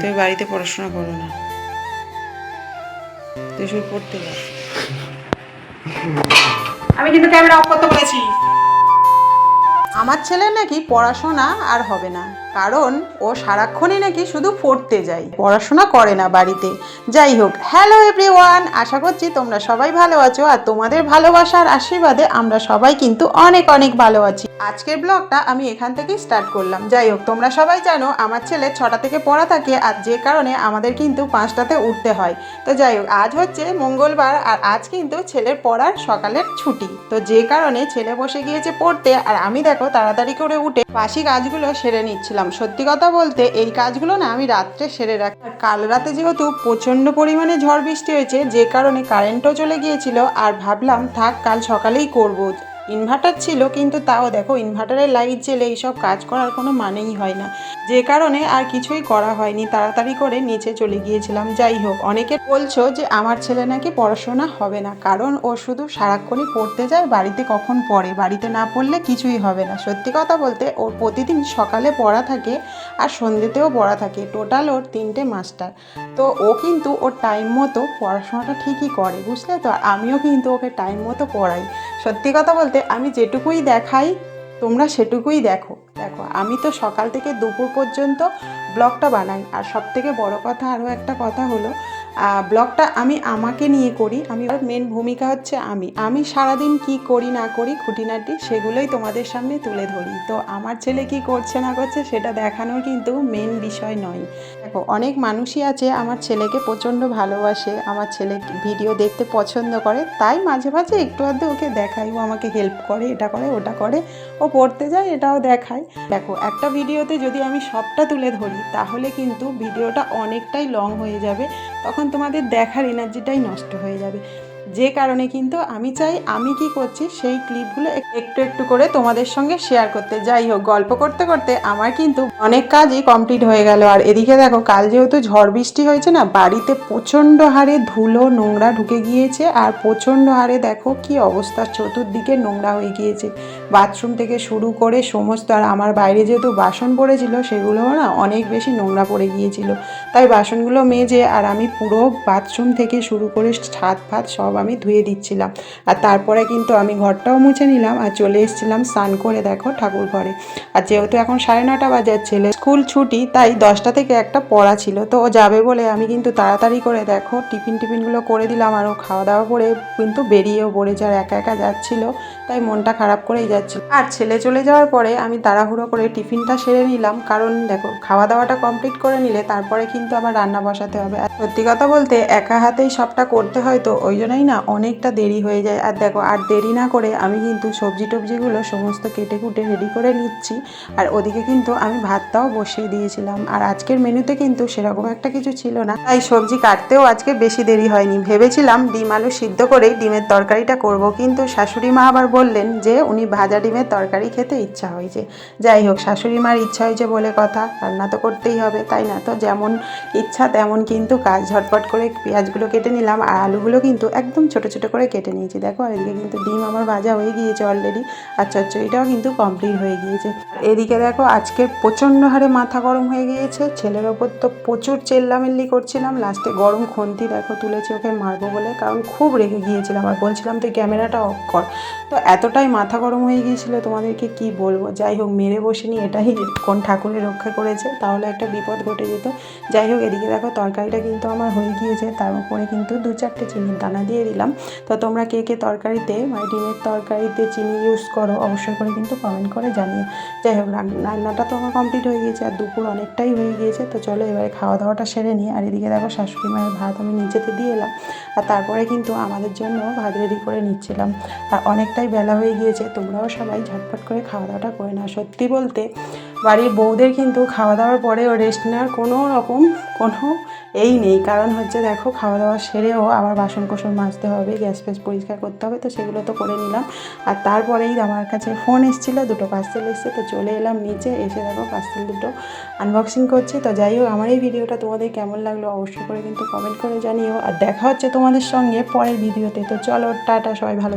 তুমি বাড়িতে পড়াশোনা করো না, তুই শুধু পড়তে যাও। আমি কিন্তু ক্যামেরা অফ করতে বলেছি। আমার ছেলে নাকি পড়াশোনা আর হবে না, কারণ ও সারাক্ষণই নাকি শুধু পড়তে যায়, পড়াশোনা করে না বাড়িতে। যাই হোক, হ্যালো এভরিওয়ান, আশা করছি তোমরা সবাই ভালো আছো, আর তোমাদের ভালোবাসার আশীর্বাদে আমরা সবাই কিন্তু অনেক অনেক ভালো আছি। আজকের ব্লগটা আমি এখান থেকেই স্টার্ট করলাম। যাই হোক, তোমরা সবাই জানো আমার ছেলে 6টা থেকে পড়া থাকে, আর যে কারণে আমাদের কিন্তু 5টাতে উঠতে হয়। তো যাই হোক, আজ হচ্ছে মঙ্গলবার, আর আজ কিন্তু ছেলের পড়ার সকালের ছুটি, তো যে কারণে ছেলে বসে গিয়েছে পড়তে, আর আমি দেখো তাড়াতাড়ি করে উঠে বাসি কাজগুলো সেরে নিচ্ছিলাম। সত্যি কথা বলতে এই কাজগুলো না আমি রাত্রে সেরে রাখি। আর কাল রাতে যেহেতু প্রচণ্ড পরিমাণে ঝড় বৃষ্টি হয়েছে, যে কারণে কারেন্টও চলে গিয়েছিল, আর ভাবলাম থাক কাল সকালেই করবো। ইনভার্টার ছিল, কিন্তু তাও দেখো ইনভার্টারের লাইট জ্বেলে এইসব কাজ করার কোনো মানেই হয় না, যে কারণে আর কিছুই করা হয়নি, তাড়াতাড়ি করে নিচে চলে গিয়েছিলাম। যাই হোক, অনেকে বলছো যে আমার ছেলে নাকি পড়াশোনা হবে না, কারণ ও শুধু সারাক্ষণই পড়তে যায়, বাড়িতে কখন পড়ে, বাড়িতে না পড়লে কিছুই হবে না। সত্যি কথা বলতে ওর প্রতিদিন সকালে পড়া থাকে আর সন্ধ্যেতেও পড়া থাকে, টোটাল ওর 3টে মাস্টার। তো ও কিন্তু ওর টাইম মতো পড়াশোনাটা ঠিকই করে, বুঝলে তো। আর আমিও কিন্তু ওকে টাইম মতো পড়াই। সত্যি কথা বলতে আমি যেটুকুই দেখাই তোমরা সেটুকুই দেখো। দেখো, আমি তো সকাল থেকে দুপুর পর্যন্ত ব্লগটা বানাই, আর সব থেকে বড়ো কথা আরও একটা কথা হলো, ব্লগটা আমি আমাকে নিয়ে করি, আমি মেন ভূমিকা হচ্ছে আমি সারাদিন কি করি না করি খুঁটিনাটি সেগুলোই তোমাদের সামনে তুলে ধরি। তো আমার ছেলে কি করছে না করছে সেটা দেখানোর কিন্তু মেন বিষয় নয়। দেখো, অনেক মানুষই আছে আমার ছেলেকে প্রচণ্ড ভালোবাসে, আমার ছেলে ভিডিও দেখতে পছন্দ করে, তাই মাঝে মাঝে একটু আধটু ওকে দেখাই, ও আমাকে হেল্প করে, এটা করে ওটা করে, ও পড়তে যায় এটাও দেখায়। দেখো, একটা ভিডিওতে যদি আমি সবটা তুলে ধরি তাহলে কিন্তু ভিডিওটা অনেকটাই লং হয়ে যাবে, তখন তোমাদের দেখার এনার্জিটাই নষ্ট হয়ে যাবে। যে কারণে কিন্তু আমি চাই আমি কি করছি সেই ক্লিপগুলো একটু একটু করে তোমাদের সঙ্গে শেয়ার করতে। যাই হোক, গল্প করতে করতে আমার কিন্তু অনেক কাজই কমপ্লিট হয়ে গেল। আর এদিকে দেখো, কাল যেহেতু ঝড় বৃষ্টি হয়েছে না, বাড়িতে প্রচণ্ড হারে ধুলো নোংরা ঢুকে গিয়েছে, আর প্রচণ্ড হারে দেখো কি অবস্থা, চতুর্দিকে নোংরা হয়ে গিয়েছে, বাথরুম থেকে শুরু করে সমস্ত। আর আমার বাইরে যেহেতু বাসন পড়েছিল সেগুলোও না অনেক বেশি নোংরা পড়ে গিয়েছিল, তাই বাসনগুলো মেজে আর আমি পুরো বাথরুম থেকে শুরু করে ছাদ ফাদ সব আমি ধুয়ে দিচ্ছিলাম। আর তারপরে কিন্তু আমি ঘরটাও মুছে নিলাম আর চলে এসেছিলাম স্নান করে দেখো ঠাকুর ঘরে। আর যেহেতু এখন 9:30 বাজার, ছেলে স্কুল ছুটি, তাই 10টা থেকে একটা পড়া ছিল, তো ও যাবে বলে আমি কিন্তু তাড়াতাড়ি করে দেখো টিফিনগুলো করে দিলাম, আর ও খাওয়া দাওয়া করে কিন্তু বেরিয়েও পড়েছে, আর একা একা যাচ্ছিল, তাই মনটা খারাপ করেই যাচ্ছিল। আর ছেলে চলে যাওয়ার পরে আমি তাড়াহুড়ো করে টিফিনটা সেরে নিলাম, কারণ দেখো খাওয়া দাওয়াটা কমপ্লিট করে নিলে তারপরে কিন্তু আবার রান্না বসাতে হবে। আর সত্যি কথা বলতে একা হাতেই সবটা করতে হয়, তো ওই জন্যই না অনেকটা দেরি হয়ে যায়। আর দেখো, আর দেরি না করে আমি কিন্তু সবজি টবজিগুলো সমস্ত কেটে কুটে রেডি করে নিচ্ছি, আর ওদিকে কিন্তু আমি ভাতটাও বসিয়ে দিয়েছিলাম। আর আজকের মেনুতে কিন্তু সেরকম একটা কিছু ছিল না, তাই সবজি কাটতেও আজকে বেশি দেরি হয়নি। ভেবেছিলাম ডিম আলু সিদ্ধ করেই ডিমের তরকারিটা করব, কিন্তু শাশুড়ি মা আবার বললেন যে উনি ভাজা ডিমের তরকারি খেতে ইচ্ছা হয়েছে। যাই হোক, শাশুড়ি মার ইচ্ছা হয়েছে বলে কথা, রান্না তো করতেই হবে, তাই না? তো যেমন ইচ্ছা তেমন কিন্তু কাজ। ঝটপট করে পেঁয়াজগুলো কেটে নিলাম, আর আলুগুলো কিন্তু একদম ছোট ছোট করে কেটে নিয়েছি। দেখো, আর এদিকে কিন্তু ডিম আমার ভাজা হয়ে গিয়েছে অলরেডি, আর চচ্চড়িটাও কিন্তু কমপ্লিট হয়ে গিয়েছে। এদিকে দেখো, আজকে প্রচণ্ড হারে মাথা গরম হয়ে গিয়েছে, ছেলের ওপর তো প্রচুর চেল্লামেল্লি করছিলাম, লাস্টে গরম খুন্তি দেখো তুলেছি ওকে মারবো বলে, কারণ খুব রেগে গিয়েছিলাম, আর বলছিলাম তুই ক্যামেরাটা অফ কর। তো এতটাই মাথা গরম হয়ে গিয়েছিল তোমাদেরকে কি বলবো। যাই হোক, মেরে বসিনি, এটাই কোন ঠাকুরের রক্ষা করেছে, তাহলে একটা বিপদ ঘটে যেত। যাই হোক, এদিকে দেখো তরকারিটা কিন্তু আমার হয়ে গিয়েছে, তার উপরে কিন্তু 2-4টে চিনির দানা দিয়ে দিলাম। তো তোমরা কে কে তরকারিতে মানে ডিমের তরকারিতে চিনি ইউজ করো অবশ্যই করে কিন্তু কমেন্ট করে জানিও। যাই হোক, রান্নাটা তো আমার কমপ্লিট হয়ে গিয়েছে, আর দুপুর অনেকটাই হয়ে গিয়েছে, তো চলো এবারে খাওয়া দাওয়াটা সেরে নিই। আর এদিকে দেখো, শাশুড়ি মায়ের ভাত আমি নিচেতে দিয়ে এলাম, আর তারপরে কিন্তু আমাদের জন্য ভাত রেডি করে নিচ্ছিলাম। আর অনেকটাই বেলা হয়ে গিয়েছে, তোমরাও সবাই ঝটপট করে খাওয়া দাওয়াটা করে নাও। সত্যি বলতে বাড়ির বউদের কিন্তু খাওয়া দাওয়ার পরেও রেস্ট নেওয়ার কোনো রকম কোনো এই নেই, কারণ হচ্ছে দেখো খাওয়া দাওয়া সেরেও আবার বাসন কোসন মাজতে হবে, গ্যাস ফ্যাস পরিষ্কার করতে হবে, তো সেগুলো তো করে নিলাম। আর তারপরেই আমার কাছে ফোন এসেছিলো, 2টো পার্সেল এসছে, তো চলে এলাম নিচে, এসে দেখো পার্সেল 2টো আনবক্সিং করছি। তো যাই হোক, আমার এই ভিডিওটা তোমাদের কেমন লাগলো অবশ্যই করে কিন্তু কমেন্ট করে জানিও, আর দেখা হচ্ছে তোমাদের সঙ্গে পরের ভিডিওতে। তো চলো টাটা, সবাই ভালো।